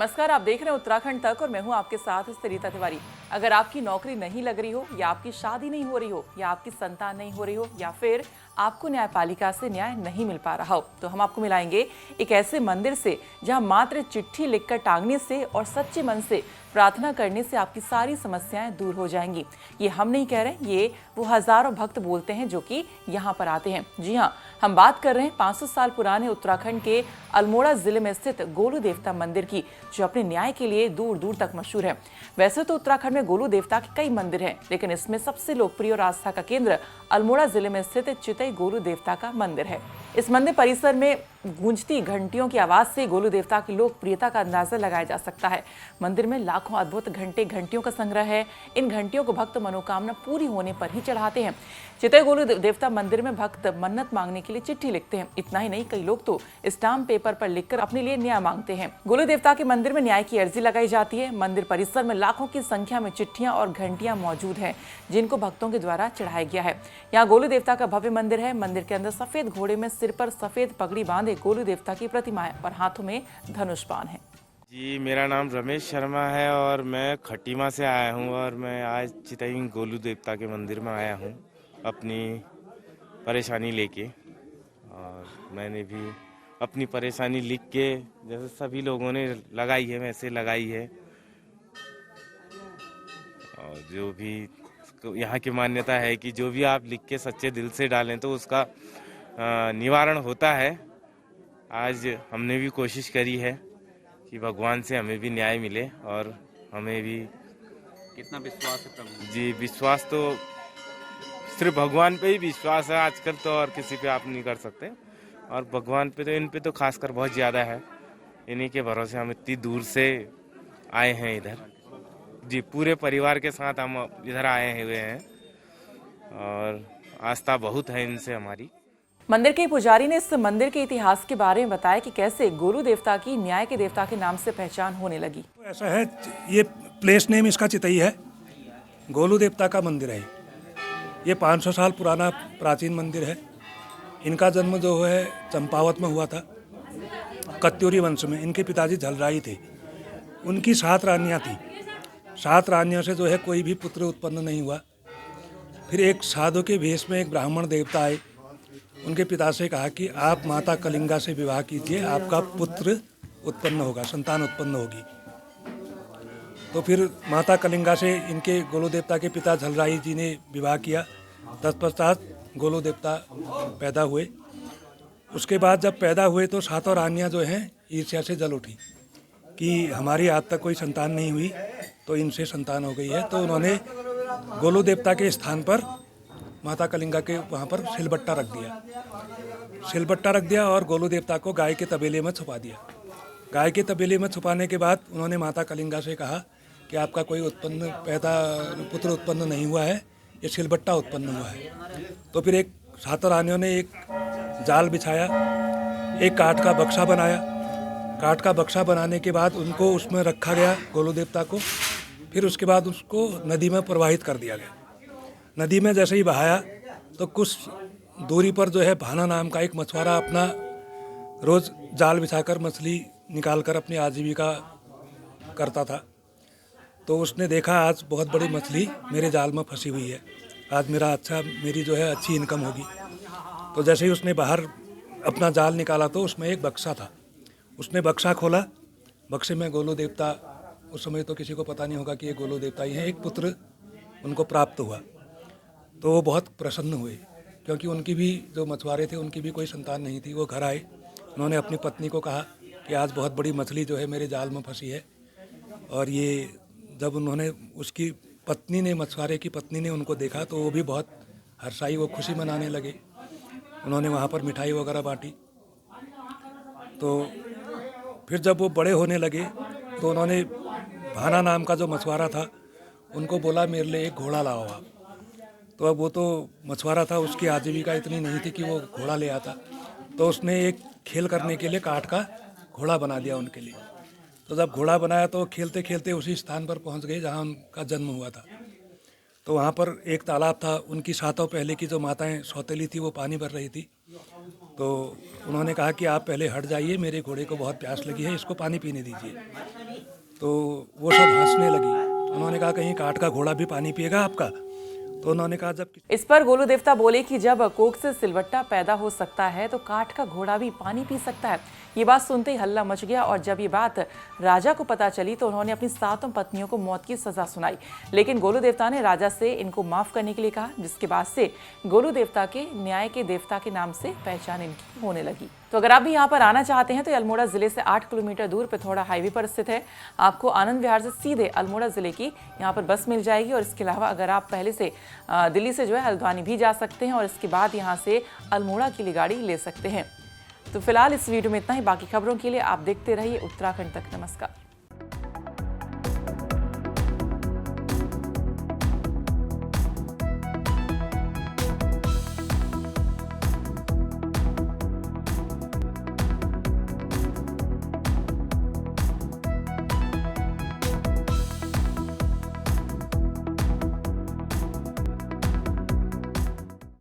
नमस्कार, आप देख रहे हैं उत्तराखंड तक और मैं हूं आपके साथ सरिता तिवारी। अगर आपकी नौकरी नहीं लग रही हो या आपकी शादी नहीं हो रही हो या आपकी संतान नहीं हो रही हो या फिर आपको न्यायपालिका से न्याय नहीं मिल पा रहा हो तो हम आपको मिलाएंगे एक ऐसे मंदिर से जहां मात्र चिट्ठी लिखकर टांगने से और सच्चे मन से प्रार्थना करने से आपकी सारी समस्याएं दूर हो जाएंगी। ये हम नहीं कह रहे, ये वो हजारों भक्त बोलते हैं जो कि यहाँ पर आते हैं। जी हाँ, हम बात कर रहे हैं 500 साल पुराने उत्तराखंड के अल्मोड़ा जिले में स्थित गोलू देवता मंदिर की, जो अपने न्याय के लिए दूर दूर तक मशहूर है। वैसे तो उत्तराखंड में गोलू देवता के कई मंदिर हैं, लेकिन इसमें सबसे लोकप्रिय और आस्था का केंद्र अल्मोड़ा जिले में स्थित चितई गोलू देवता का मंदिर है। इस मंदिर परिसर में गूंजती घंटियों की आवाज से गोलू देवता की लोकप्रियता का अंदाजा लगाया जा सकता है। मंदिर में लाखों अद्भुत घंटियों का संग्रह है। इन घंटियों को भक्त मनोकामना पूरी होने पर ही चढ़ाते हैं। चितई गोलू देवता मंदिर में भक्त मन्नत मांगने के लिए चिट्ठी लिखते हैं। इतना ही नहीं, कई लोग तो स्टाम्प पेपर पर लिखकर अपने लिए न्याय मांगते हैं। गोलू देवता के मंदिर में न्याय की अर्जी लगाई जाती है। मंदिर परिसर में लाखों की संख्या में चिट्ठियां और घंटियां मौजूद हैं, जिनको भक्तों के द्वारा चढ़ाया गया है। यहाँ गोलू देवता का भव्य मंदिर है। मंदिर के अंदर सफेद घोड़े में सिर पर सफेद पगड़ी बांधे गोलू देवता की प्रतिमा है और हाथों में धनुष बाण है। जी, मेरा नाम रमेश शर्मा है और मैं खटीमा से आया हूँ और मैं आज चितई गोलू देवता के मंदिर में आया हूँ अपनी परेशानी लेके। और मैंने भी अपनी परेशानी लिख के, जैसे सभी लोगों ने लगाई है वैसे लगाई है। और जो भी यहाँ की मान्यता है कि जो भी आप लिख के सच्चे दिल से डालें तो उसका निवारण होता है। आज हमने भी कोशिश करी है कि भगवान से हमें भी न्याय मिले और हमें भी। कितना विश्वास है प्रभु? जी, विश्वास तो सिर्फ भगवान पे ही विश्वास है आजकल तो, और किसी पे आप नहीं कर सकते। और भगवान पे तो, इन पे तो खासकर बहुत ज़्यादा है। इन्हीं के भरोसे हम इतनी दूर से आए हैं इधर। जी, पूरे परिवार के साथ हम इधर आए हुए हैं और आस्था बहुत है इनसे हमारी। मंदिर के पुजारी ने इस मंदिर के इतिहास के बारे में बताया कि कैसे गोलू देवता की न्याय के देवता के नाम से पहचान होने लगी। ऐसा है, ये प्लेस नेम इसका चितई है। गोलू देवता का मंदिर है। ये 500 साल पुराना प्राचीन मंदिर है। इनका जन्म जो है चंपावत में हुआ था, कत्यूरी वंश में। इनके पिताजी झलराई थे। उनकी 7 रानियाँ थी। 7 रानियों से जो है कोई भी पुत्र उत्पन्न नहीं हुआ। फिर एक साधु के भेष में एक ब्राह्मण देवता आए। उनके पिता से कहा कि आप माता कलिंगा से विवाह कीजिए, आपका पुत्र उत्पन्न होगा, संतान उत्पन्न होगी। तो फिर माता कलिंगा से इनके गोलू देवता के पिता झलराई जी ने विवाह किया। तत्पश्चात गोलू देवता पैदा हुए। उसके बाद जब पैदा हुए तो 7 रानियाँ जो हैं ईर्ष्या से जल उठी कि हमारी आज तक कोई संतान नहीं हुई, तो इनसे संतान हो गई है। तो उन्होंने गोलू देवता के स्थान पर माता कलिंगा के वहाँ पर सिलबट्टा रख दिया और गोलू देवता को गाय के तबेले में छुपा दिया। गाय के तबेले में छुपाने के बाद उन्होंने माता कलिंगा से कहा कि आपका कोई पुत्र उत्पन्न नहीं हुआ है, ये सिलबट्टा उत्पन्न हुआ है। तो फिर एक 7 रानियों ने एक जाल बिछाया, एक काठ का बक्सा बनाया। काठ का बक्सा बनाने के बाद उनको उसमें रखा गया, गोलू देवता को। फिर उसके बाद उसको नदी में प्रवाहित कर दिया गया। नदी में जैसे ही बहाया तो कुछ दूरी पर जो है भाना नाम का एक मछुआरा अपना रोज़ जाल बिछाकर मछली निकालकर अपनी आजीविका करता था। तो उसने देखा आज बहुत बड़ी मछली मेरे जाल में फंसी हुई है, आज मेरी जो है अच्छी इनकम होगी। तो जैसे ही उसने बाहर अपना जाल निकाला तो उसमें एक बक्सा था। उसने बक्सा खोला। बक्से में गोलू देवता, उस समय तो किसी को पता नहीं होगा कि ये गोलू देवता ही है, एक पुत्र उनको प्राप्त हुआ। तो वो बहुत प्रसन्न हुए, क्योंकि उनकी भी जो मछुआरे थे उनकी भी कोई संतान नहीं थी। वो घर आए, उन्होंने अपनी पत्नी को कहा कि आज बहुत बड़ी मछली जो है मेरे जाल में फंसी है। और ये जब उन्होंने, उसकी पत्नी ने, मछुआरे की पत्नी ने उनको देखा तो वो भी बहुत हर्षाई, वो खुशी मनाने लगे। उन्होंने वहाँ पर मिठाई वगैरह बांटी। तो फिर जब वो बड़े होने लगे तो उन्होंने भाना नाम का जो मछुआरा था उनको बोला मेरे लिए एक घोड़ा लाओ आप। तो अब वो तो मछुआरा था, उसकी आजीविका इतनी नहीं थी कि वो घोड़ा ले आता। तो उसने एक खेल करने के लिए काठ का घोड़ा बना दिया उनके लिए। तो जब घोड़ा बनाया तो खेलते खेलते उसी स्थान पर पहुंच गए जहां उनका जन्म हुआ था। तो वहां पर एक तालाब था। उनकी 7 पहले की जो माताएं सौतेली थी वो पानी भर रही थी। तो उन्होंने कहा कि आप पहले हट जाइए, मेरे घोड़े को बहुत प्यास लगी है, इसको पानी पीने दीजिए। तो वो सब हंसने लगी। उन्होंने कहा कहीं काठ का घोड़ा भी पानी पिएगा आपका? तो उन्होंने कहा जब इस पर गोलू देवता बोले कि जब कोक से सिलवट्टा पैदा हो सकता है तो काठ का घोड़ा भी पानी पी सकता है। ये बात सुनते ही हल्ला मच गया और जब ये बात राजा को पता चली तो उन्होंने अपनी 7 पत्नियों को मौत की सजा सुनाई। लेकिन गोलू देवता ने राजा से इनको माफ करने के लिए कहा, जिसके बाद से गोलू देवता के न्याय के देवता के नाम से पहचान इनकी होने लगी। तो अगर आप भी यहाँ पर आना चाहते हैं तो अल्मोड़ा जिले से 8 किलोमीटर दूर पिथौरा हाईवे पर स्थित है। आपको आनंद विहार से सीधे अल्मोड़ा जिले की यहाँ पर बस मिल जाएगी और इसके अलावा अगर आप पहले से दिल्ली से जो है हल्द्वानी भी जा सकते हैं और इसके बाद यहाँ से अल्मोड़ा के लिए गाड़ी ले सकते हैं। तो फिलहाल इस वीडियो में इतना ही। बाकी खबरों के लिए आप देखते रहिए उत्तराखंड तक। नमस्कार।